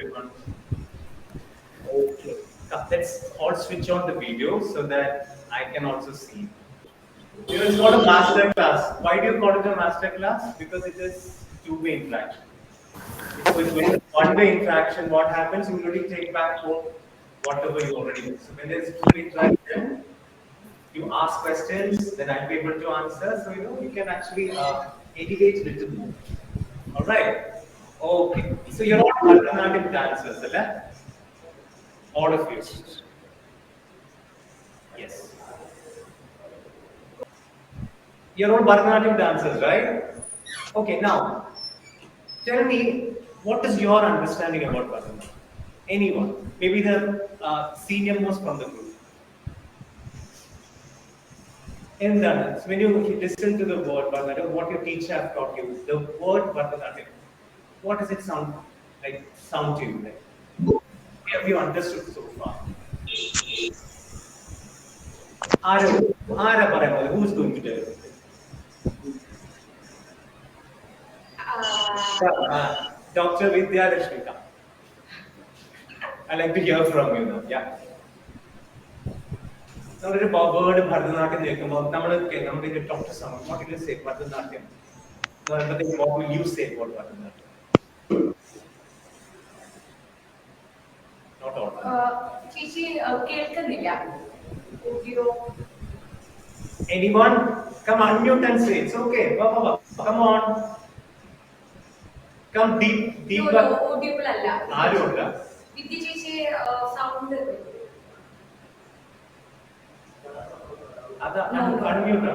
everyone. Okay, let's all switch on the video so that I can also see. It's called a master class. Why do you call it a master class? Because it is two-way interaction. So it's when it's one-way interaction, what happens? You already take back home whatever you already know. So when there's two-way interaction, you ask questions, then I'll be able to answer. So you can actually engage a little more. All right. Okay. So you're all Bharatanatyam dancers, right? All of you. Yes. You're all Bharatanatyam dancers, right? Okay. Now, tell me, what is your understanding about Bharatanatyam? Anyone? Maybe the senior most from the group. In that, so when you listen to the word Bharatanatyam, what your teacher has taught you, the word Bharatanatyam, what does it sound like? Sound to you like? What have you understood so far? Arun, who's going to tell you? Dr. Vidya Rashmika. I'd like to hear from you now. Yeah. Now, the word Bharatanatyam, talk to someone. What will you say? Bharatanatyam. What will you say about Bharatanatyam? Not all. Anyone? Come unmute and say it's okay. Come on. Come deep. No, audible alla. Arulla. Sound. Unmute.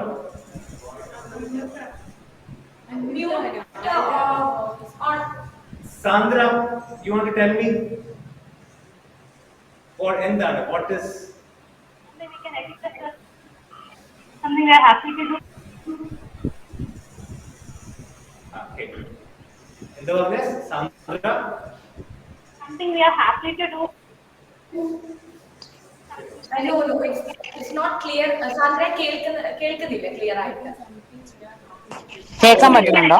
Unmute. On. Sandra, you want to tell me? Or Endana, what is? Something we can accept. Something we are happy to do. Okay. And the one is Sandra? Something we are happy to do. No, it's not clear. Sandra, കേൾക്കുന്നില്ല clear ആയിട്ട്. കേൾക്കാൻ പറ്റുന്നുണ്ടോ?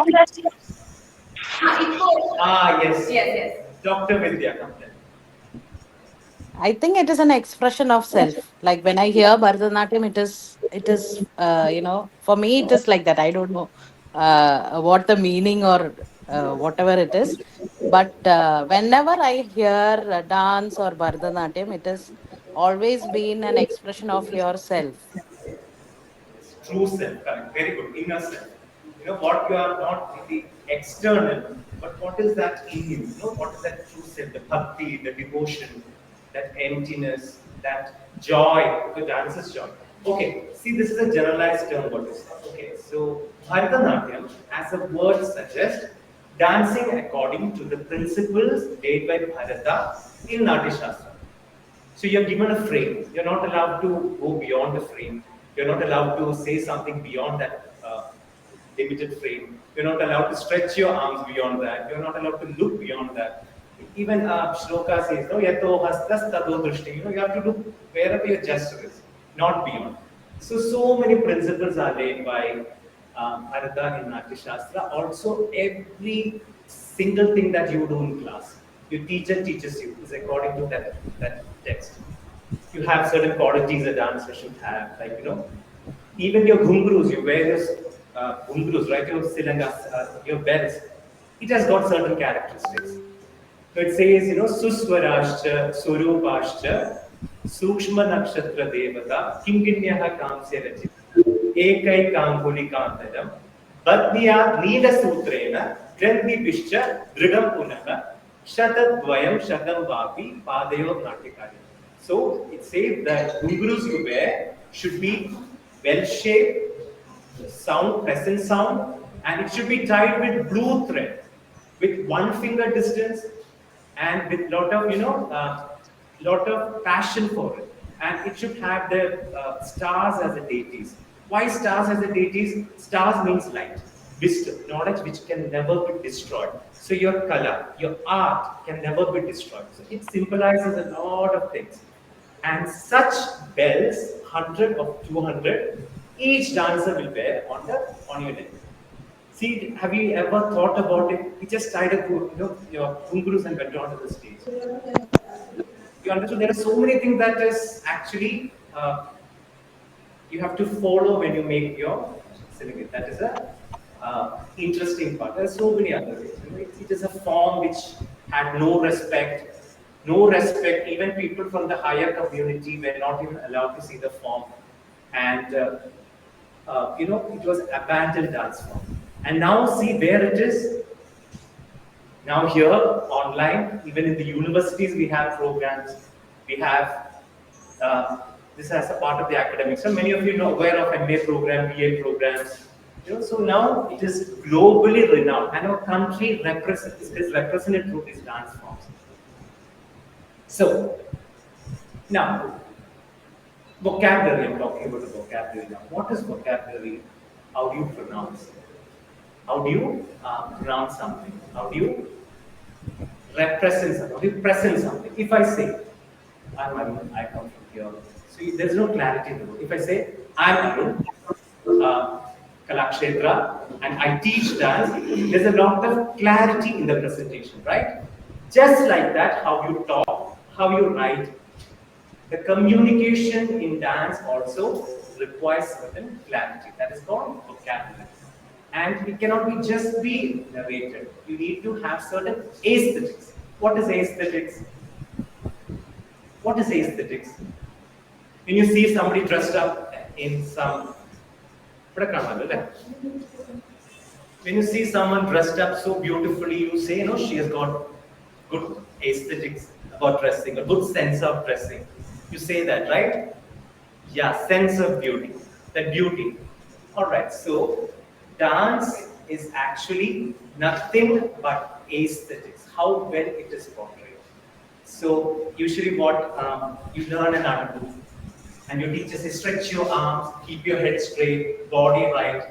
Yes. Dr. Vidya, come tell. I think it is an expression of self. Like when I hear Bharatanatyam, it is for me it is like that. I don't know what the meaning or whatever it is, but whenever I hear dance or Bharatanatyam, it has always been an expression of yourself. True self, correct. Very good. Inner self. What you are not in the external, but what is that in you? What is that true self? The bhakti, the devotion, that emptiness, that joy. The dance is joy. Okay, see, this is a generalized term. What is that? Okay, so Bharatanatyam, as a word suggests, dancing according to the principles laid by Bharata in Natya Shastra. So you're given a frame. You're not allowed to go beyond the frame. You're not allowed to say something beyond that limited frame. You're not allowed to stretch your arms beyond that. You're not allowed to look beyond that. Even Shloka says, no, yato hastas tado drishti. You have to look wherever your gesture is, not beyond. So many principles are laid by Bharata in Natya Shastra. Also, every single thing that you do in class, your teacher teaches you is according to that text. You have certain qualities a dancer should have, like even your ghungroos, you wear this ghungroos, right? Your silangas, your bells. It has got certain characteristics. So it says, suswarashcha, surupashcha, sukshma nakshatra devata, kimkinyaha kamsya rachita, ekai kamhuli kantaram, badniyat nila sutrena, grandhibishcha, dridam punaha, shatadvayam shatam vapi, padayot natikari. So it says that ghungroos you wear should be well-shaped, pleasant sound, and it should be tied with blue thread, with 1 finger distance, and with lot of passion for it. And it should have the stars as the deities. Why stars as the deities? Stars means light, wisdom, knowledge which can never be destroyed. So your color, your art can never be destroyed. So it symbolizes a lot of things. And such bells, 100 or 200, each dancer will wear on your neck. See, have you ever thought about it? We just tied a your gurus and went onto the stage. You understood there are so many things that is actually you have to follow when you make your syllabus. That is a interesting part. There are so many other ways. It is a form which had no respect, no respect. Even people from the higher community were not even allowed to see the form, and it was abandoned dance form. And now see where it is. Now here, online, even in the universities, we have programs. We have this as a part of the academics. So many of you know aware of MA program, BA programs. So now it is globally renowned, and our country is represented through these dance forms. So now, vocabulary. I'm talking about the vocabulary now. What is vocabulary? How do you pronounce it? How do you pronounce something? How do you represent something? How do you present something? If I say, I'm Arun, I come from here. So there's no clarity in the word. If I say, I'm Arun, Kalakshetra, and I teach dance, there's a lot of clarity in the presentation, right? Just like that, how you talk, how you write, the communication in dance also requires certain clarity. That is called vocabulary. And it cannot be just be narrated. You need to have certain aesthetics. What is aesthetics? What is aesthetics? When you see somebody dressed up in some... When you see someone dressed up so beautifully, you say, she has got good aesthetics about dressing, a good sense of dressing. You say that, right? Yeah, sense of beauty. That beauty. Alright, so dance is actually nothing but aesthetics, how well it is portrayed. So usually what you learn an art book, and your teacher says stretch your arms, keep your head straight, body right,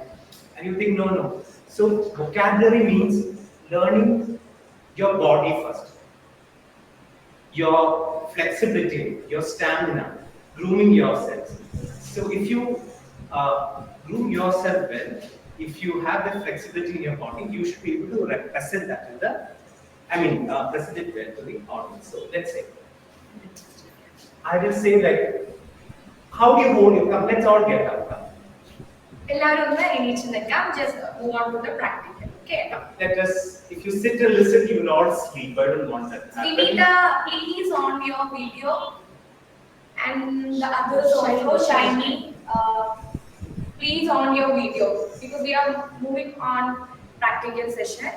and you think no. So vocabulary means learning your body first, your flexibility, your stamina, grooming yourself. So if you groom yourself well, if you have the flexibility in your body, you should be able to represent that in present it well to the audience. So let's say, I will say like, how do you hold your cup? Let's all get up. Just move on to the practical. Okay. Let us, if you sit and listen, you will all sleep. I don't want that to happen. Vinita, please on your video. And the others also, Shiny, please on your video. Because we are moving on practical session.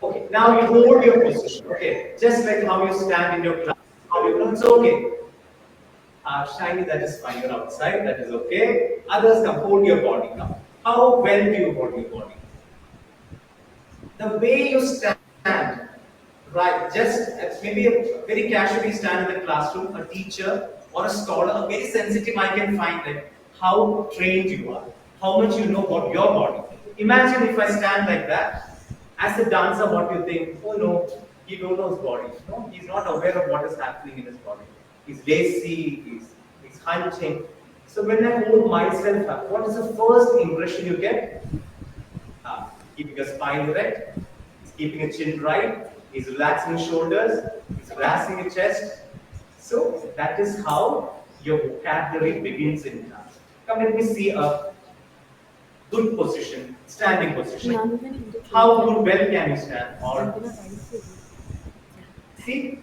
Okay, now you hold your position. Okay, just like how you stand in your class. How you it's okay. Shiny, that is fine. You're outside. That is okay. Others come. Hold your body. Now, how well do you hold your body? The way you stand, right? Just maybe very casually stand in the classroom. A teacher or a scholar, a very sensitive eye can find that how trained you are, how much you know about your body. Imagine if I stand like that. As a dancer, what you think? Oh no, he don't know his body. No, he's not aware of what is happening in his body. He's lazy, he's hunching. So when I hold myself up, what is the first impression you get? Keeping a spine erect, he's keeping a chin right, he's relaxing his shoulders, he's relaxing his chest. So that is how your vocabulary begins in dance. Come, let me see a good position, standing position. How good well can you stand? Or see,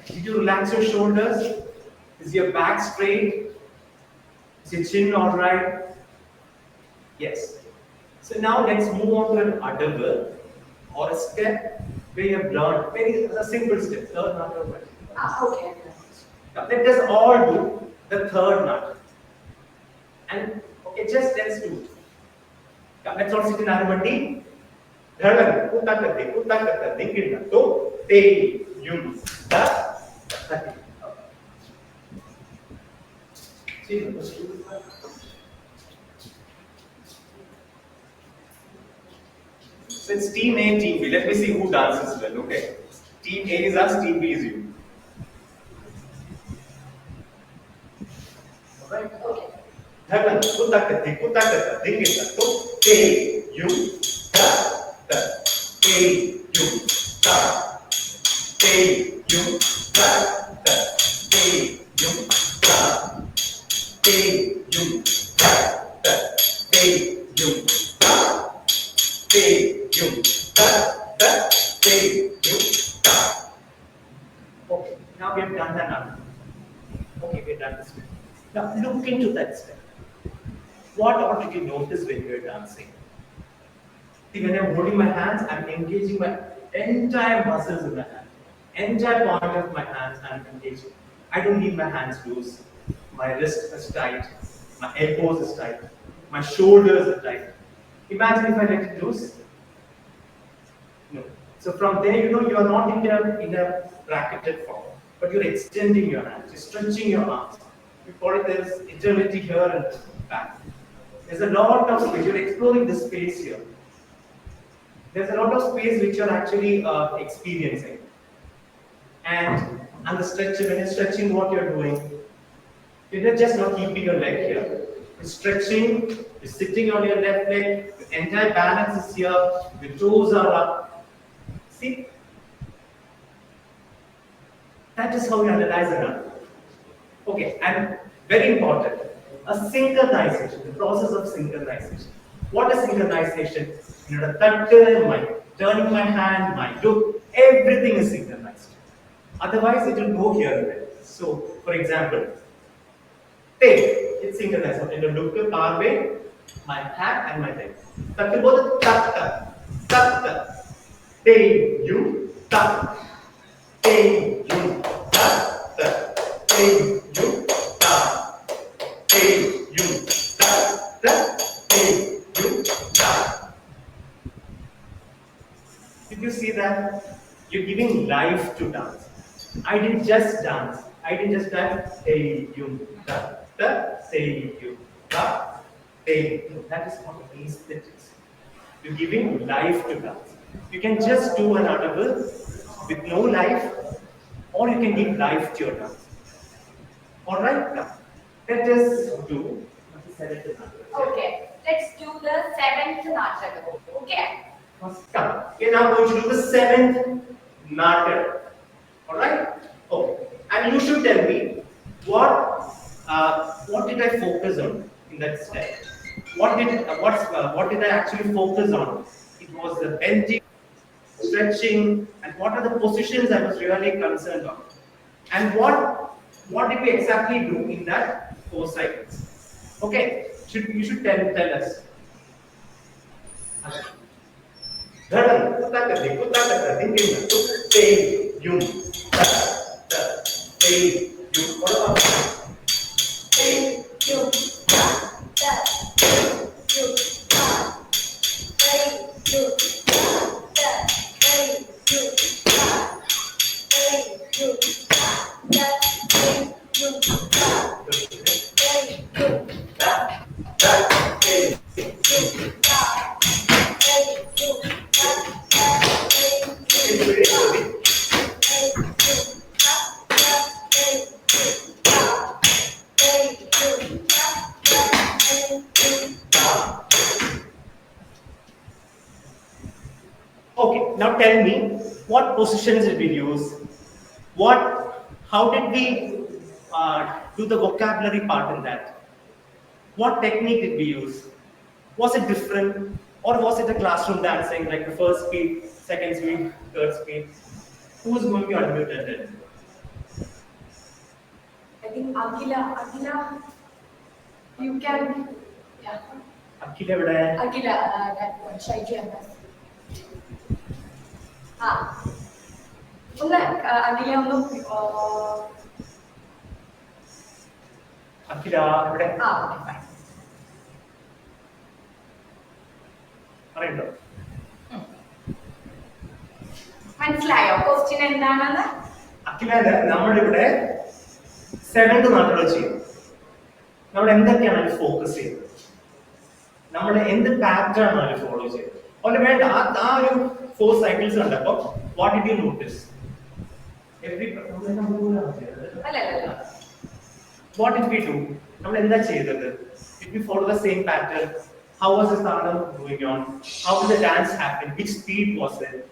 did you relax your shoulders? Is your back straight? Is your chin all right? Yes. So now let's move on to an adagal or a step where you have learned a simple step, third nut or what? Okay. Now let us all do the third nut. And okay, just let's do it. Now let's all sit in Arumandi. Dharan, utakate, utakata, dingin, to, te, yum, da, tati. So it's team A, team B. Let me see who dances well, okay? Team A is us, team B is you. Alright? Dharan, utakate, utakata, dingin, to, te, yum, ta, ta. Te, yum, ta. Te, yum, ta, ta. Te, yum, ta. Te, yum, ta, ta. Te, yum, ta. Te, yum, ta, ta. Te, yum, ta. Okay, now we have done that now. Okay, we're done this step. Now look into that step. What all did you notice when you were dancing? See, when I'm holding my hands, I'm engaging my entire muscles in my hand. Entire point of my hands, I'm engaging. I don't leave my hands loose. My wrist is tight. My elbows is tight. My shoulders are tight. Imagine if I let it loose. No. So from there, you are not in a bracketed form, but you're extending your hands, you're stretching your arms. We call it as eternity here and back. There's a lot of space. You're exploring the space here. There's a lot of space which you're actually experiencing. And the stretch, when you're stretching, what you're doing, you're just not keeping your leg here. You're stretching, you're sitting on your left leg, the entire balance is here, your toes are up. See? That is how we analyze it. Okay, and very important, a synchronization, the process of synchronization. What is synchronization? Turning my hand, my look, everything is synchronized. Otherwise, it will go here and there. So, for example, take, it's synchronized. In the look, way, my hand and my leg. Take, you, tak. Take, you, tak, tak. Take, you, tak. Take, you, tak, tak. Take, you, tak. Did you see that? You're giving life to dance. I didn't just dance. I didn't just dance. Hey, you, da, da, hey, you, da, hey. That is not aesthetics. You're giving life to dance. You can just do an audible with no life, or you can give life to your dance. All right, now let us do the seventh Natak. Okay, let's do the seventh Natak. Okay. First, come. We're now going to do the seventh Natak. All right. Okay. And you should tell me what did I focus on in that step? What did I actually focus on? It was the bending, stretching, and what are the positions I was really concerned on? And what did we exactly do in that 4 cycles? Okay, you should tell us. Okay, now tell me, what positions did we use? How did we do the vocabulary part in that? What technique did we use? Was it different? Or was it a classroom dancing, like the first speed, second speed, third speed? Who is going to be unmuted then? I think Akhila, you can, yeah. Akhila, where? Akhila, that one, Shaiji MS. Akhila, Akhila, where? okay, fine. Alright. മനസ്സിലായോ question എന്താണെന്ന്? അഖില, നമ്മളിവിടെ 7th നാട്ടുകൾ ചെയ്യും. നമ്മൾ എന്തൊക്കെയാണ് focus ചെയ്തത്? നമ്മൾ എന്ത് pattern ആണ് ഫോളോ ചെയ്തത്? അതുകൊണ്ട് വേണ്ട ആ ഒരു 4 cycles കണ്ടപ്പോൾ what did you notice? What did we do? നമ്മൾ എന്താ ചെയ്തത്? Did we follow the same pattern? How was the Talam going on? How did the dance happen? Which speed was it?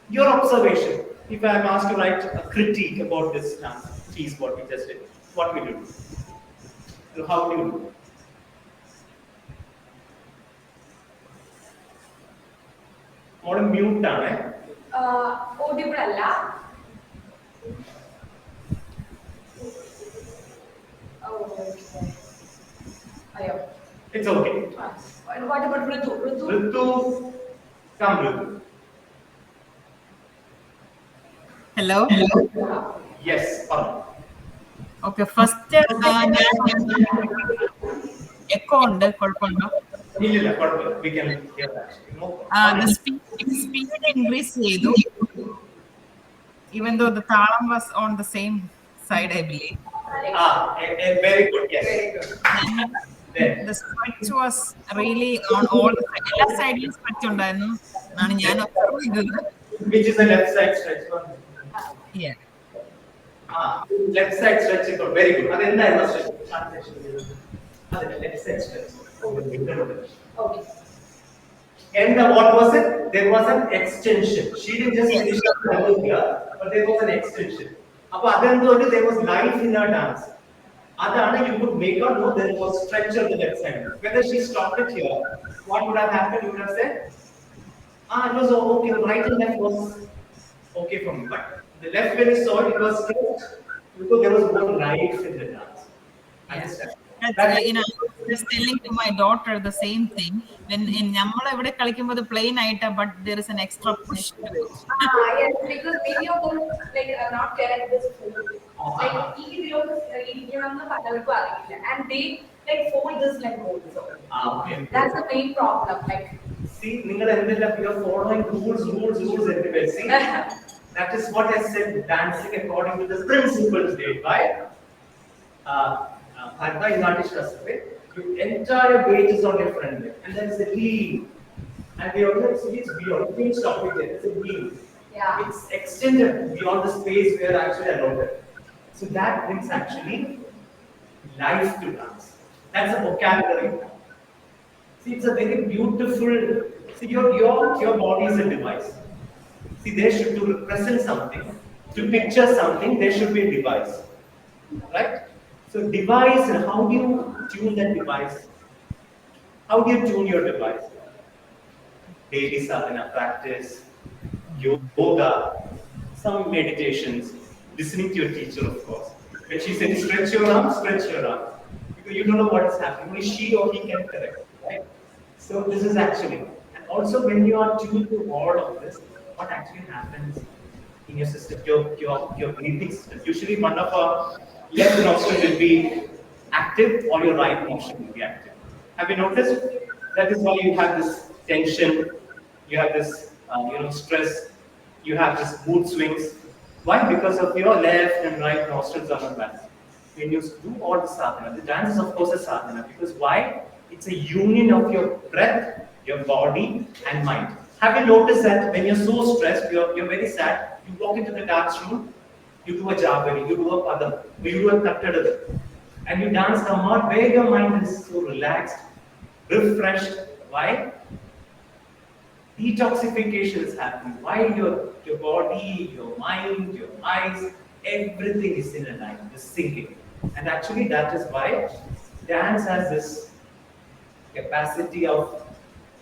Your observation. If I am asked to write a critique about this dance piece, what we just did, what will you do? So how do you do? More mute ആണ്. Audible അല്ല. Oh, okay. Ayo. It's okay. What about Ritu? Ritu, come Ritu. Hello. Yes, Arun. Okay, first echo ഉണ്ട് കുഴപ്പമുണ്ടോ? ഇല്ല, കുഴപ്പമില്ല. We can hear that. No The speed increase ചെയ്തു. Even though the talam was on the same side, I believe. Very good. Yes. And the stretch was really on all the sides. എല്ലാ സൈഡിലും stretch ഉണ്ടായിരുന്നു എന്നാണ് ഞാൻ observe ചെയ്തത്. Which is the left side stretch one? Yeah. Left side stretch is good. Very good. അതെന്തായിരുന്നു stretch? അതെ, left side stretch. Okay. And what was it? There was an extension. She didn't just finish up level here, but there was an extension. Appo adendodu there was life in her dance. Adana you could make out no there was stretch on the left side. Whether she stopped it here, what would have happened? You would have said, it was okay. Right and left was okay for me, but the left when you saw it, it was stretched because there was more life in the dance. Understand? I was just telling to my daughter the same thing. When in നമ്മൾ ഇവിടെ കളിക്കുമ്പോൾ the plain ആയിട്ട്, but there is an extra push to it. Yes, because many of them like are not care at this food. Like even ഇരിക്കണമെന്ന് പലർക്കും അറിയില്ല, and they like fold this like also. Okay. That's the main problem. Like see, നിങ്ങൾ എന്തെല്ലാം you are following rules everywhere. See, that is what I said. Dancing according to the principles made by Bharathanatyam. Your entire weight is on your front leg, and there is a heel, and we also see it's beyond. You can stop it there. It's a heel. yeah. It's extended beyond the space where actually allotted. So that brings actually life to dance. That's a vocabulary. See, it's a very beautiful. See, your body is a device. See, there should to represent something, to picture something, there should be a device, right? So device, and how do you tune that device? How do you tune your device? Daily sadhana practice, yoga, some meditations, listening to your teacher, of course. When she says stretch your arm, because you don't know what is happening. Only she or he can correct, right? So this is actually, and also when you are tuned to all of this, what actually happens in your system, your breathing system. Usually one of our left nostril will be active or your right nostril will be active. Have you noticed? That is why you have this tension, you have this stress, you have this mood swings. Why? Because of your left and right nostrils are not balanced. When you do all the sadhana, the dance is of course a sadhana, because why? It's a union of your breath, your body and mind. Have you noticed that when you're so stressed, you're very sad, you walk into the dance room, you do a Javani, you do a Padam, you do a Tattadam, and you dance come out where your mind is so relaxed, refreshed. Why? Detoxification is happening. Why? Your body, your mind, your eyes, everything is in alignment, is syncing. And actually that is why dance has this capacity of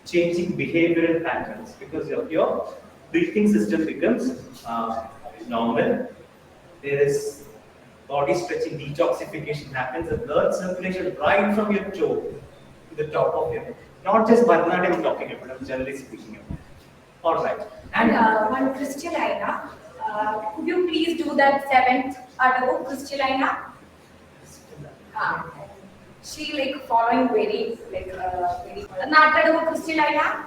changing behavioral patterns, because of your breathing system becomes normal. There is body stretching, detoxification happens, the blood circulation right from your toe to the top of your head. Not just Bharathanatyam I'm talking about, I'm generally speaking about. All right. And one Christialina, could you please do that 7th Adavu Christialina? She like following very like very. Natadavu Christialina.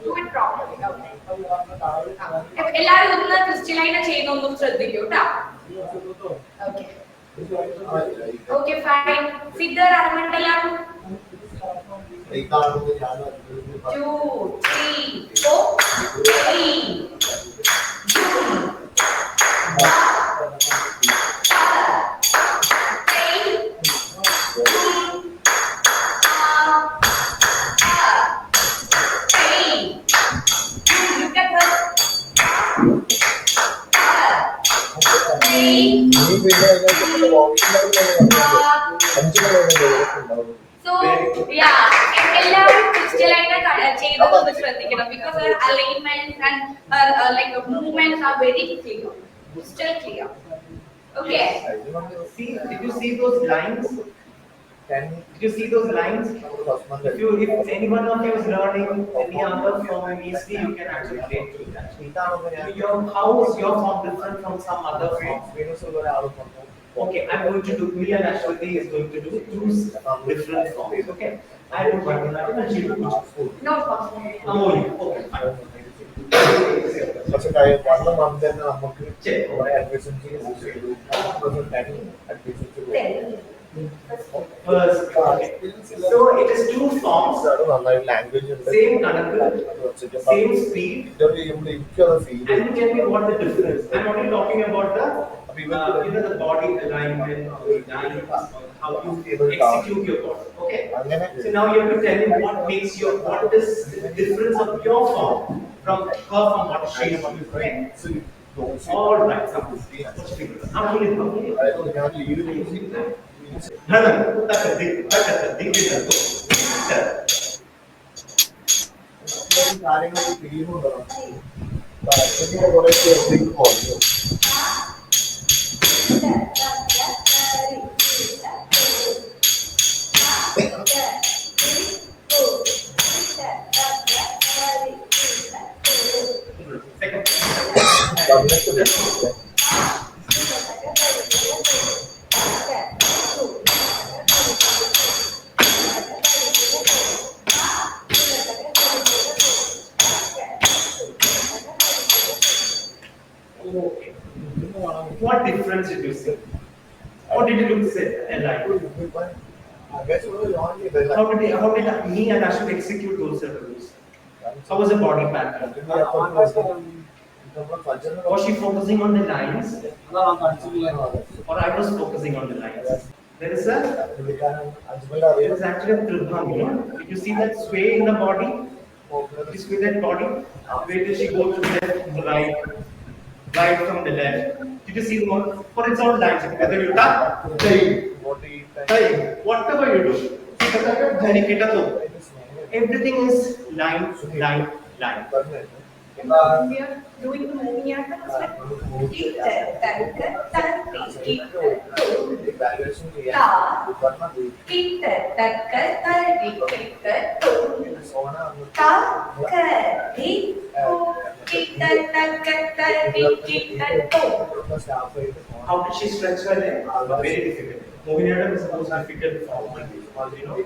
Do it properly. Okay. എല്ലാവരും ഒന്ന് ക്രിസ്റ്റ്യലൈന ചെയ്യുന്നൊന്നും ശ്രദ്ധിക്കൂ കേട്ടോ. Okay. Okay, fine. Siddhar Aramandalam. 2, 3, 4, 3. ready? So, yeah, എല്ലാവരും ക്രിസ്റ്റലൈനെ ചെയ്തതൊന്ന് ശ്രദ്ധിക്കണം because her alignments and her like movements are very clear, crystal clear. Okay. See, did you see those lines? Did you see those lines? If any one of you is learning any other form easily, you can actually relate to that. How is your form different from some other form? Okay, I'm going to do, me and Ashwati is going to do two different forms. Okay, I do Bharathanatyam and she do Kuchipudi. No problem. Oh, yeah. Okay, fine. പക്ഷെ വണ്ണം വന്നു തന്നെ നമുക്ക് കുറെ admissions use ചെയ്തു First, okay. So it is two forms, language same kanakku, same speed. And you tell me what the difference. I'm only talking about the the body alignment, how you execute your body. Okay. So now you have to tell me what is the difference of your form from her from what she is doing. All right. കാര്യങ്ങൾ ചെയ്യുന്നുണ്ടോ കുറെ പോകുന്നു What difference did you see? What did you look say? How did me and Ashwin execute those rules? How was the body pattern? Was she focusing on the lines? Or I was focusing on the lines? There is actually a prabham, you know? Did you see that sway in the body? Did you see that body? Where did she go to left, right? Right from the left. Did you see more? For it's all lines. Whether you tap, whatever you do, everything is line, line, line. We are doing the moving at the How did she stretch her leg? Very difficult. Mohiniyattam is the most difficult form. You know,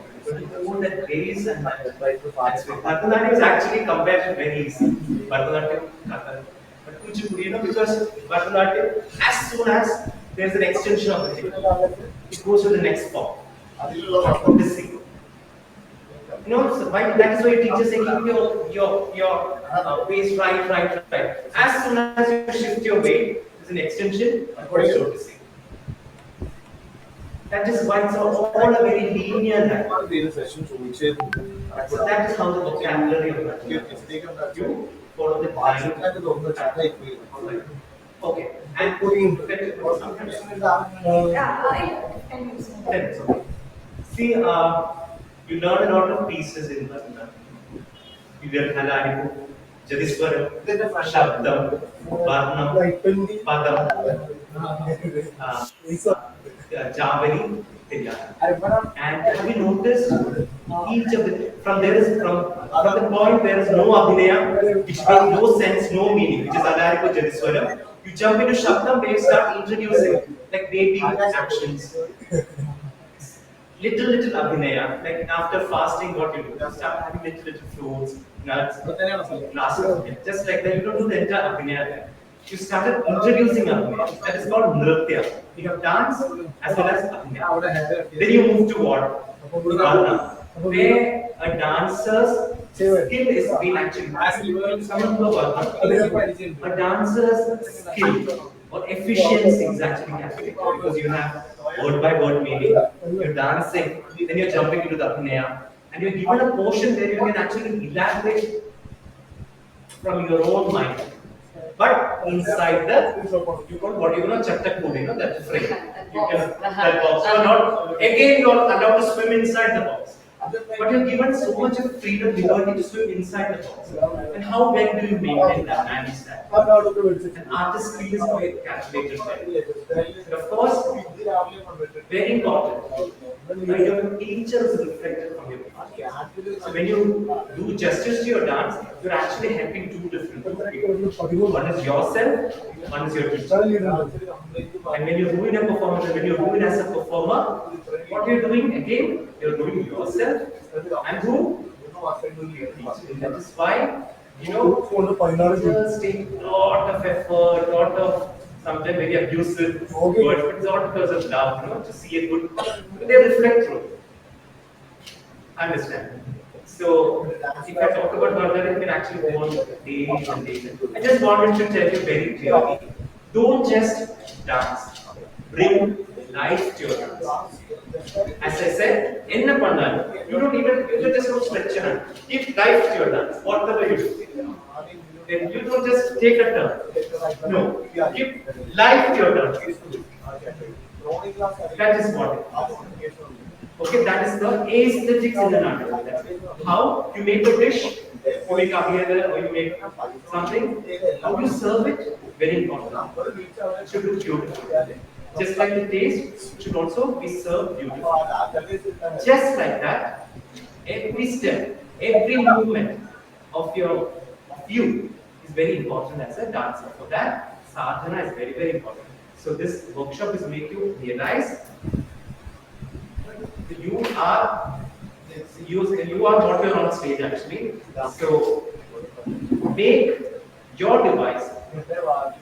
that grace and Bharatanatyam is actually compared to very easy. Bharatanatyam, Kathak. But Kuchipudi, you know, because Bharatanatyam, as soon as there's an extension of the hip, it goes to the next form. This thing. You know, so that is why teachers say keep your waist right. As soon as you shift your weight, there's an extension. It goes to this thing. That is why it's all a very linear line. So that is how the vocabulary of that. You follow the line. Okay. And see, you learn a lot of pieces in Bharatanatyam. You learn Halaripu, Jadiswaram, Shabdam, Varnam, Padam, Javali, and have you noticed each of the from the point there is no abhinaya, which makes no sense, no meaning, which is Adaripo Jadiswaram. You jump into Shabdam where you start introducing like baby actions. Little abhinaya, like after fasting, what you do? You start having little fruits, nuts, glasses. Just like that, you don't do the entire abhinaya there. You started introducing abhinaya. That is called nritya. You have dance as well as abhinaya. Then you move to what? Varna, where a dancer's skill is being actually coming to a Varna. A dancer's skill or efficiency is actually calculated because you have word by word meaning. You're dancing, then you're jumping into the abhinaya, and you're given a portion where you can actually elaborate from your own mind. But inside the, you got what you know, chattakudi, you know, that frame. You can, that box. You are not, again, you are allowed to swim inside the box. But you're given so much of freedom, liberty to swim inside the box. And how well do you maintain that, manage that? An artist feels very calculated there. And of course, very important, like your nature is reflected from your art. So when you do justice to your dance, you're actually helping two different people. One is yourself, one is your teacher. And when you ruin a performance, when you ruin as a performer, what you're doing again, you're doing yourself and who? That is why, you know, teachers take a lot of effort, lot of sometimes very abusive words, but it's all because of love, you know, to see a good, they reflect through. Understand? So, if I talk about Bharatanatyam, you can actually go on days and days. I just wanted to tell you very clearly, don't just dance, bring life to your dance. As I said, in the Pandan, you don't even, you just don't stretch your hand. Give life to your dance, whatever you do. Then you don't just take a turn. No, give life to your dance. That is what it is. Okay, that is the aesthetics in the art. How you make a dish, you make a here or you make something, how you serve it, very important. It should look beautiful. Just like the taste, it should also be served beautifully. Just like that, every step, every movement of you is very important as a dancer. For that, sadhana is very, very important. So this workshop is make you realize you are what you're on stage actually. So make your device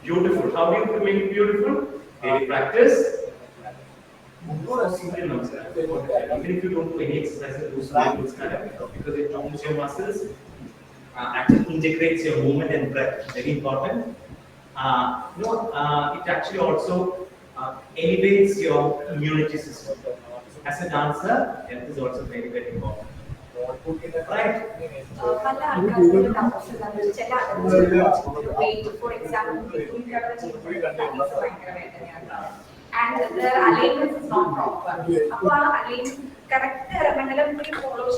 beautiful. How do you make it beautiful? Daily practice. Even if you don't do any exercises, do some kind of, because it tones your muscles, actually integrates your movement and breath. Very important. It actually also elevates your immunity system. As a dancer, health is also very, very important. Right? For example, and their alignment is not proper. Correct follow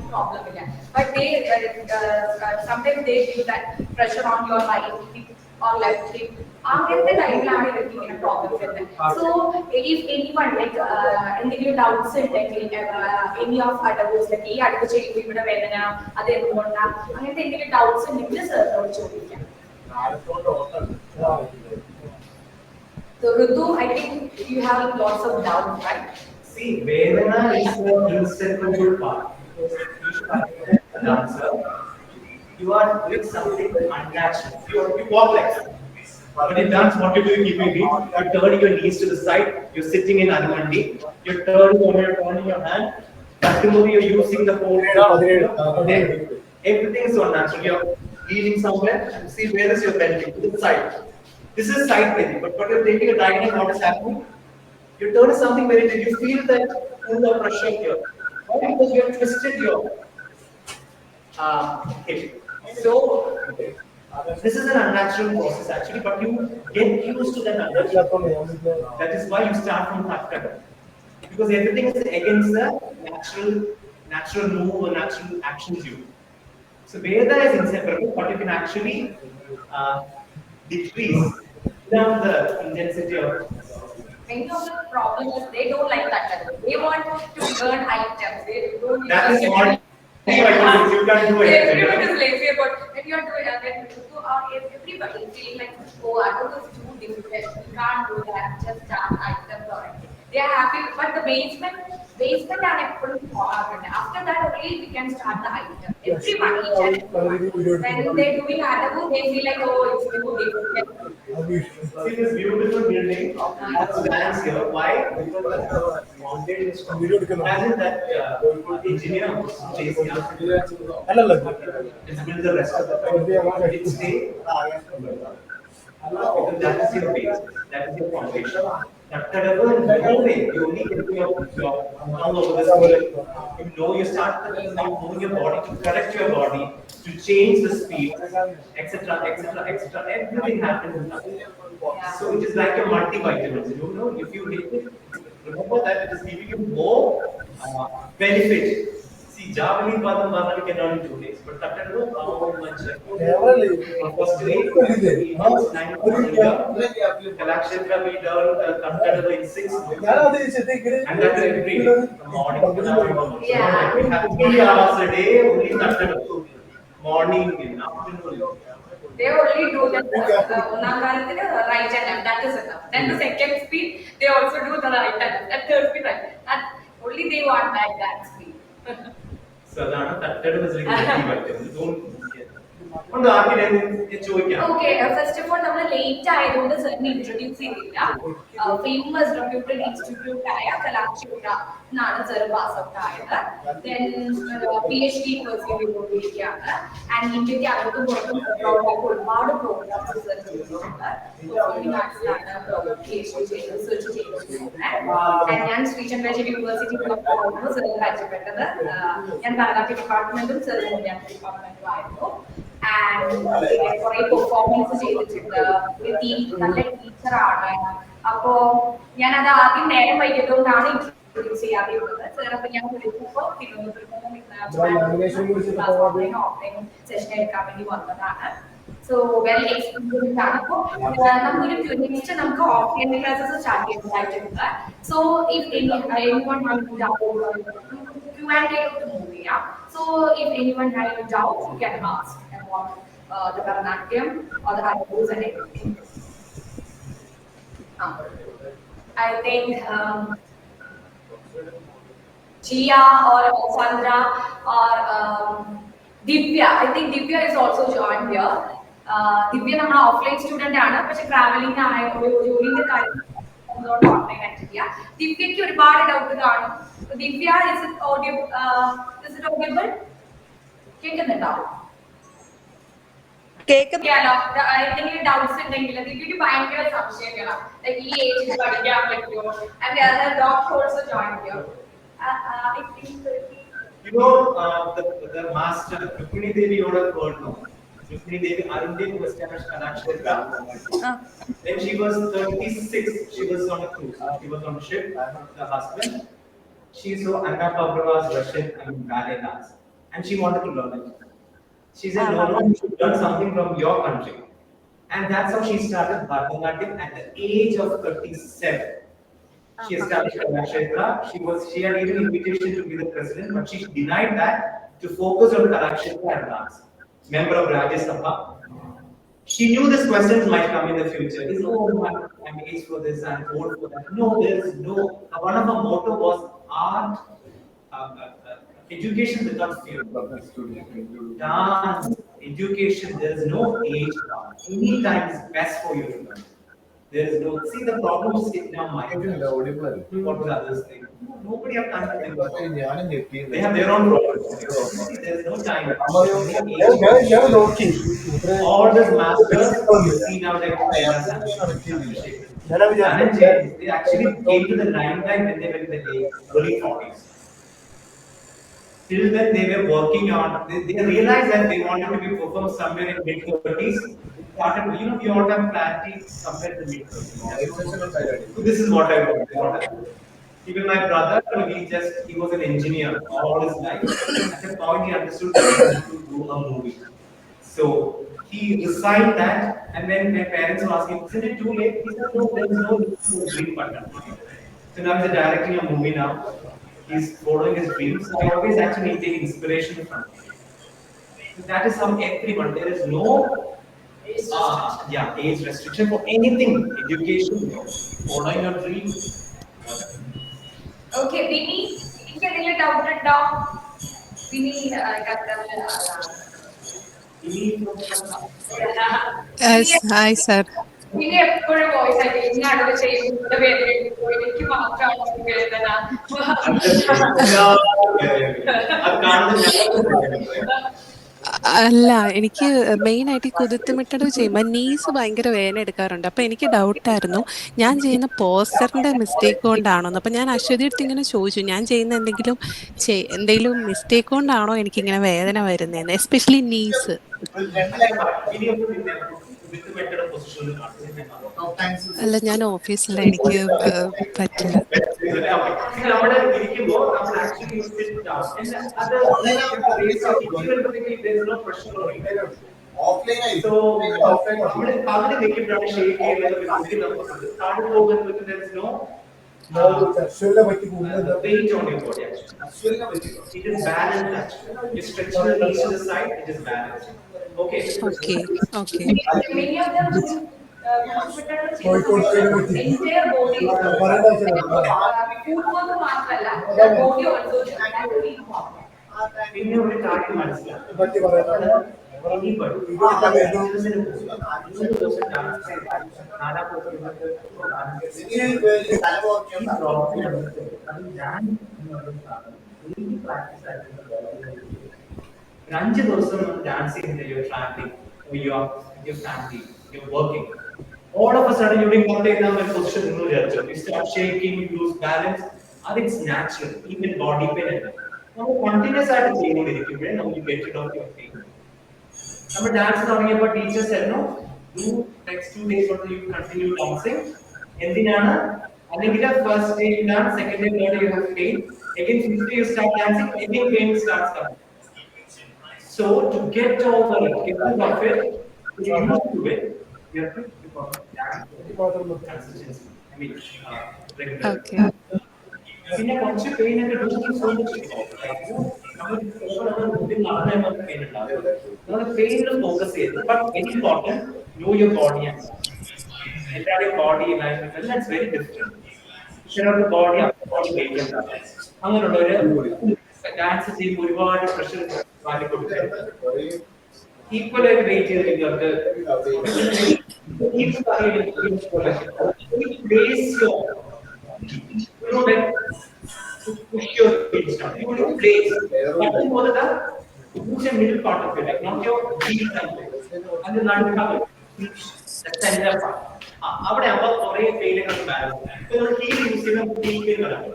problem. But they sometimes they feel that pressure on your right hip or left hip. Time problem. So if anyone like any doubts any of adults like any doubts so Ritu, I think you have lots of doubt, right? See, Vedana is an inseparable part. Because you should understand a dancer, you are doing something unnatural. You walk like that. But in dance, what you do, you keep your knees, you're turning your knees to the side, you're sitting in Anumandi, you're turning your hand, continually you're using the whole everything is so natural. You're leaning somewhere, and see where is your bending? To the side. This is side bending, but when you're taking a diagonal, what is happening? You turn something very big, you feel that pull of pressure here. Why? Because you have twisted your hip. So, this is an unnatural process actually, but you get used to that unnatural. That is why you start from Takkada. Because everything is against the natural move or natural actions you do. So Veda is inseparable, but you can actually decrease down the intensity of. Many of the problems they don't like that. They want to learn items. They don't. That is what you can do it. Everyone is lazy about when you are doing everybody feeling like, oh, I don't know, it's too difficult. You can't do that. Just start items or anything. They are happy, but the basement are putting forward. After that, only we can start the item. Everybody, each and everyone. When they're doing adabu, they feel like, oh, it's too difficult. See this beautiful building stands here. Why? Because the foundation is strong. Imagine that engineer who stays here. It's built the rest of the time. It stay. Because that is your base. That is your foundation. No way. You only get your all over this world. You know, you start moving your body to correct your body. to change the speed, etc., etc., etc. Everything happens in that. So it is like a multivitamin. You know, if you take it, remember that it is giving you more benefit. See, Javanese Padam Bhavani can learn in 2 days, but Tattadu, how much? From first grade, we use 9 months a year. Kalakshetra, we learn Tattadu in 6 months. And that is every day, from morning to afternoon. Yeah. We have 3 hours a day, only Tattadu. Morning and afternoon. They only do that right and left. That is enough. Then the second speed, they also do the right and left. That third speed, right. That only they want that speed. So that was really multivitamin. Don't Okay, first of all, നമ്മൾ late ആയതുകൊണ്ട് സാറിന് introduce ചെയ്തില്ല. Famous reputed institute ആയ കലാക്ഷേത്ര എന്നാണ് sir pass out ആയത്. Then PhD pursue ചെയ്തുകൊണ്ടിരിക്കുകയാണ്. And ഇന്ത്യക്ക് അകത്തും പുറത്തും ഒരുപാട് പ്രോഗ്രാംസ് സാർ ചെയ്തിട്ടുണ്ട്. പെർഫോമിംഗ് ആർട്സിലാണ് PhD ചെയ്ത് റിസർച്ച് ചെയ്തിട്ടുള്ളത്. ഞാൻ ശ്രീചന്ദ്രാചാര്യ യൂണിവേഴ്സിറ്റി സാർ പരിചയപ്പെട്ടത്. ഞാൻ ഭരതനാട്യ ഡിപ്പാർട്ട്മെന്റും സാർ ഡിപ്പാർട്ട്മെന്റും ആയിരുന്നു. ആൻഡ് കുറെ പെർഫോമൻസ് ചെയ്തിട്ടുണ്ട്. നല്ല ടീച്ചറാണ്. അപ്പോ ഞാനത് ആദ്യം നേരം വൈകിയതുകൊണ്ടാണ് ഇൻട്രൊഡ്യൂസ് ചെയ്യാതെയുള്ളത്. സാർ അപ്പൊ ഞാൻ വിളിച്ചപ്പോൾ തിരുവനന്തപുരത്ത് ഓഫ്ലൈൻ സെഷൻ എടുക്കാൻ വേണ്ടി വന്നതാണ്. സോ വെൽ എക്സ്പീരിയൻസ് ആണ്. അപ്പോൾ നമുക്കൊരു നെക്സ്റ്റ് നമുക്ക് ഓഫ്ലൈൻ ക്ലാസ്സസ് സ്റ്റാർട്ട് ചെയ്യുന്നതായിട്ടുണ്ട്. So if anyone has doubt, Q&A to move. So if anyone has a doubt, you can ask about the Bharathanatyam or the rules and everything. I think Jia or Sandra or Divya. I think Divya is also joined here. Divya നമ്മുടെ offline student ആണ്. പക്ഷെ travelling ആയ ജോലിന്റെ കാര്യം online ആയിട്ടില്ല. ദിവ്യക്ക് ഒരുപാട് doubt കാണും. ദിവ്യ is it audible? കേൾക്കുന്നുണ്ടോ? എന്തെങ്കിലും ഡൗട്ട്സ് ഉണ്ടെങ്കിൽ ദിവ്യക്ക് ഭയങ്കര സംശയങ്ങളാണ്. ഈ ഏജിൽ പഠിക്കാൻ പറ്റുമോ? And doctor also join here. You know, the master, Rukmini Devi, you would have heard now. Rukmini Devi, Arun Devi was established Kalashetra. When she was 36, she was on a cruise. She was on a ship, the husband. She saw Anna Pavlova's Russian ballet dance, and she wanted to learn it. She said, no, you should learn something from your country. And that's how she started Bharathanatyam at the age of 37. She established Kalashetra. She had even invitation to be the president, but she denied that to focus on Kalakshetra and dance. Member of Rajya Sabha. She knew these questions might come in the future. Is I'm aged for this, I'm old for that. No, there is no. One of her motto was art, education without fear. Dance, education. There is no age. Any time is best for you to learn. There is no. See, the problem is in our mind. What will others think? Nobody have time to think about it. They have their own problems. There is no time. All these masters you see now, like they actually came to the limelight when they were in the early 40s. Till then, they were working on. They realized that they wanted to be performed somewhere in mid 30s. Started, we all have clarity somewhere in the mid 30s. So this is what I want. Even my brother, he was an engineer all his life. At a point, he understood that he wanted to do a movie. So he resigned that, and when my parents were asking, isn't it too late? He said, no, there is no dream button. So now he's directing a movie now. He's following his dreams. I always actually take inspiration from him. So that is how everyone, there is no age restriction for anything, education, following your dreams. Okay, Vinny, എനിക്ക് എന്തെങ്കിലും doubt ഉണ്ടോ? Vinny, Yes, hi sir. Vinny എപ്പോഴും voice ആയിട്ട് ഇന്നാണ് ചെയ്യുന്നത് വേദന എനിക്ക് മാത്രമാണ് വേദന. അല്ല, എനിക്ക് മെയിനായിട്ട് ഈ കുതിത്തുമിട്ടത് ചെയ്യുമ്പോൾ നീസ് ഭയങ്കര വേദന എടുക്കാറുണ്ട്. അപ്പോൾ എനിക്ക് ഡൗട്ടായിരുന്നു ഞാൻ ചെയ്യുന്ന പോസ്റ്ററിൻ്റെ മിസ്റ്റേക്ക് കൊണ്ടാണോന്ന്. അപ്പോൾ ഞാൻ അശ്വതി അടുത്ത് ഇങ്ങനെ ചോദിച്ചു, ഞാൻ ചെയ്യുന്ന എന്തെങ്കിലും മിസ്റ്റേക്ക് കൊണ്ടാണോ എനിക്കിങ്ങനെ വേദന വരുന്നതെന്ന്, എസ്പെഷ്യലി നീസ്. അല്ല, ഞാൻ ഓഫീസിലാണ്, എനിക്ക് പറ്റില്ല. നമ്മുടെ ഇരിക്കുമ്പോൾ നമ്മൾ actually sit down and other there's no pressure on it. So നമ്മുടെ പകുതി വെക്കുമ്പോഴാണ് ഷേക്ക് ചെയ്യുന്നത് with നമുക്ക് താഴെ പോകുന്നത് there is no weight on your body actually. It is balanced actually. You stretch your knees to the side, it is balanced. Okay. Okay. Many of them entire body food work മാത്രമല്ല the body also that will be important. പിന്നെ ഒരു കാര്യം മനസ്സിലാക്കുക അഞ്ച് ദിവസം dance ചെയ്യുന്നത് you travelling your family, you're working. All of a sudden, you didn't take down a position in your you start shaking, you lose balance. I think it's natural, even body pain. Now, continuous at the same way, now you get rid of your pain. Now, dance talking about teacher said, no, do next 2 days or you continue dancing. And then, I think the first day you dance, second day, third day you have pain. Again, fifth day you start dancing, again pain starts coming. So, to get over it, get rid of it, you have to do it. You have to consistency. I mean, regular. Okay. പിന്നെ കുറച്ച് pain ഒക്കെ നമ്മൾ പെയിനിൽ focus ചെയ്ത് but very important no your body എല്ലാവരുടെയും body that's very different ചിലർക്ക് body body weight ഉണ്ടാവും അങ്ങനെയുള്ളവര് dance ചെയ്യുമ്പോൾ ഒരുപാട് പ്രഷർ മാറ്റി കൊടുക്കുക ഈക്വൽ ആയിട്ട് വെയിറ്റ് ചെയ്തിട്ട് push your feet down. You will place. Nothing more than push the middle part of your leg, not your heel and the land cover. The center part. അവിടെ അപ്പൊ കുറേ പെയിനുകൾ balance ഇപ്പൊ നമ്മൾ heal use ചെയ്യുന്ന പെയിനുകളാണ്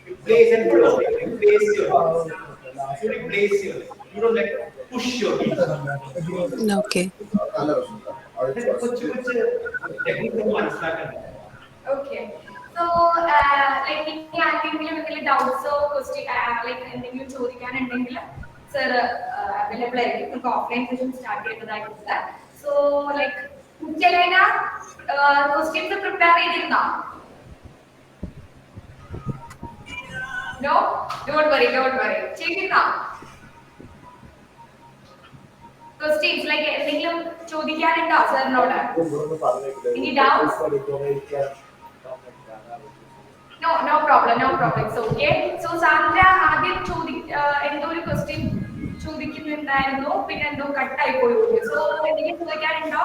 you place and pull off you place your you don't like push your feet. Okay. കൊച്ചു കൊച്ചു technique മനസ്സിലാക്കണം. Okay. So, like, if you have any doubts or questions, like, എന്തെങ്കിലും ചോദിക്കാനുണ്ടെങ്കിൽ sir available ആയിരിക്കും. നമുക്ക് offline session start ചെയ്തതായിട്ടുണ്ട്. So, like, ഉച്ചലേന questions prepare ചെയ്തിരുന്നോ? No? Don't worry. ചെയ്തിരുന്നോ? Questions, like, എന്തെങ്കിലും ചോദിക്കാനുണ്ടോ സാറിനോട്? Any doubts? No problem. It's okay. So, Sandra, ആദ്യം എന്തോ ഒരു ക്വസ്റ്റ്യൻ ചോദിക്കുന്നുണ്ടായിരുന്നു, പിന്നെ എന്തോ കട്ടായി പോയി. സോ എന്തെങ്കിലും ചോദിക്കാനുണ്ടോ?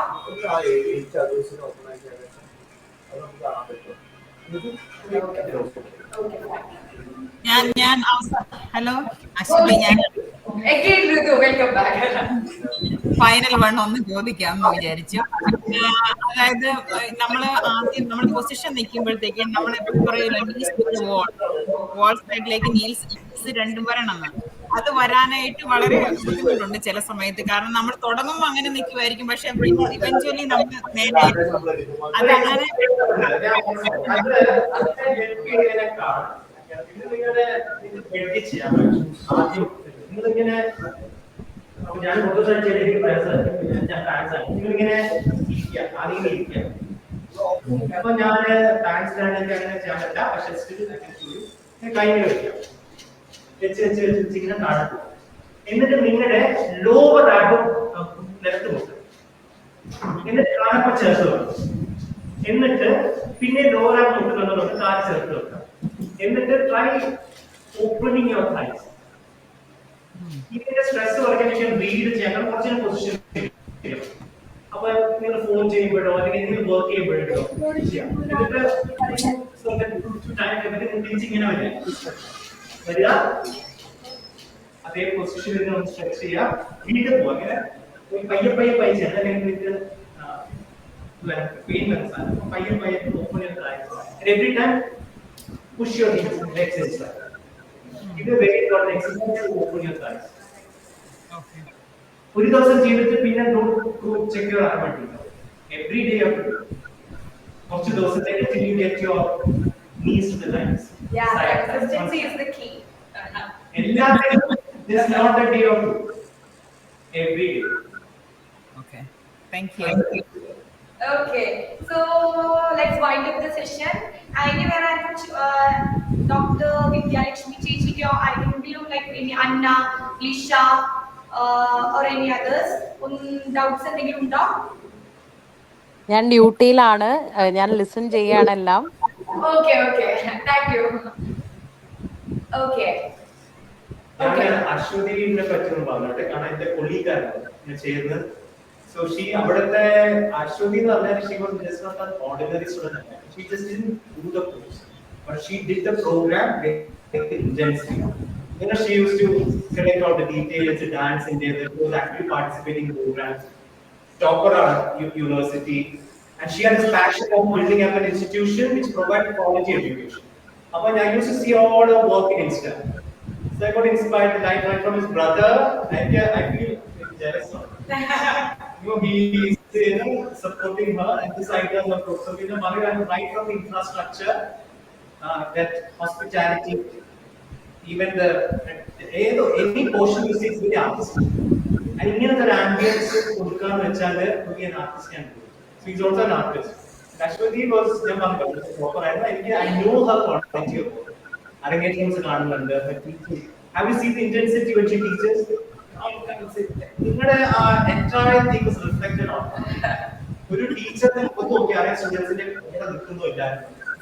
ഞാൻ ഹലോ അശ്വതി, ഞാൻ വെൽക്കം ബാക്ക്. ഫൈനൽ വൺ ഒന്ന് ചോദിക്കാമെന്ന് വിചാരിച്ചു. അതായത് നമ്മൾ പൊസിഷൻ നിൽക്കുമ്പോഴത്തേക്കും നമ്മൾ വാൾ സൈഡിലേക്ക് നീൽസ് രണ്ടും വരണം. അത് വരാനായിട്ട് വളരെ ബുദ്ധിമുട്ടുണ്ട് ചില സമയത്ത്. കാരണം നമ്മൾ തുടങ്ങുമ്പോൾ അങ്ങനെ നിൽക്കുമായിരിക്കും, പക്ഷെ ഇവഞ്ച്വലി നമ്മൾ നേരെ അതങ്ങനെ ഞാൻ അപ്പൊ ഞാൻ പാൻസ് അങ്ങനെ ചെയ്യാൻ പറ്റില്ല, പക്ഷെ കൈകൾ വെക്കാം ഇങ്ങനെ താഴെ. എന്നിട്ട് നിങ്ങളുടെ ലോവർ ആബ് നിലത്ത് വെക്കുക, എന്നിട്ട് കാലപ്പ ചേർത്ത് വെക്കുക, എന്നിട്ട് പിന്നെ ലോവർ ആബ് മുട്ടുകൊണ്ട് കാല് ചേർത്ത് വെക്കുക, എന്നിട്ട് ട്രൈ ഓപ്പണിങ് യുവർ തൈസ്. ഇതിന്റെ സ്ട്രെസ് കുറയ്ക്കാൻ റീഡ് ചെയ്യാൻ കുറച്ച് പൊസിഷൻ. അപ്പൊ നിങ്ങൾ ഫോൺ ചെയ്യുമ്പോഴോ അല്ലെങ്കിൽ എന്തെങ്കിലും വർക്ക് ചെയ്യുമ്പോഴോ ചെയ്യാം. എന്നിട്ട് തിരിച്ചിങ്ങനെ വരിക. same position in on stretch here. Lead the book. Pay pain open your eyes. And every time push your legs inside. It is a very important exercise to open your thighs. Okay. ഒരു ദിവസം ജീവിതത്തിൽ പിന്നെ check your arm. Every day you have to do. കുറച്ച് ദിവസത്തേക്ക് till you get your knees to the thighs. Yeah, consistency is the key. എല്ലാത്തിനും this is not a day or two. Every day. Okay. Thank you. Okay, so let's wind up the session. I never had Dr. Vidyalakshmi teaching you. I can do like any Anna, Lisha, or any others. Doubts എന്തെങ്കിലും ഉണ്ടോ? ഞാൻ ഡ്യൂട്ടിയിലാണ്, ഞാൻ listen ചെയ്യാണെല്ലാം. Okay, thank you. Okay. ഞാൻ അശ്വതിനെ പറ്റി പറഞ്ഞോട്ടെ, കാരണം എന്റെ കൊളീഗാണ് ചെയ്യുന്നത്. So she അവിടുത്തെ അശ്വതി എന്ന് പറഞ്ഞാൽ she was just not an ordinary student. She just didn't do the course, but she did the program with intensity. You know, she used to collect all the details, dance in there, was actively participating in programs, topper at university, and she had this passion of building up an institution which provided quality education. But I used to see all her work in Insta. So I got inspired right from his brother, and I feel jealous of him. He is supporting her and this idea of so right from the infrastructure, that hospitality, even any portion you see is very artistic. And in the ambience to be an artist can do. So he's also an artist. Ashwati was I know her quality of work. Have you seen the intensity when she teaches? Entire thing is reflected on. ഒരു ടീച്ചറിനെ നോക്കിയാൽ സ്റ്റുഡൻസിന്റെ കൂടെ നിൽക്കുന്നില്ല.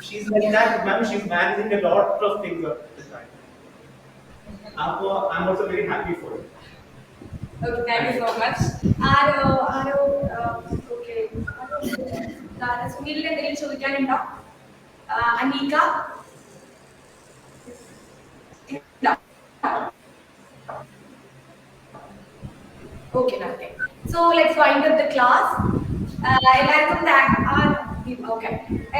She's like that, ma'am. She's managing a lot of things at this time. I'm also very happy for it. Okay, thank you so much. Okay. സുനിലിന് എന്തെങ്കിലും ചോദിക്കാനുണ്ടോ? അനീക? Okay, nothing. So let's wind up the class.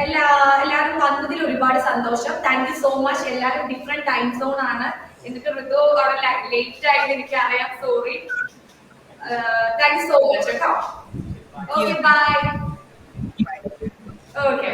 എല്ലാവരും വന്നതിൽ ഒരുപാട് സന്തോഷം. Thank you so much. എല്ലാവരും different time zone ആണ്. എന്നിട്ട് ഋതു അവിടെ late ആയിട്ട് എനിക്ക് അറിയാം. Sorry. Thank you so much കേട്ടോ. Okay bye. ഓക്കെ.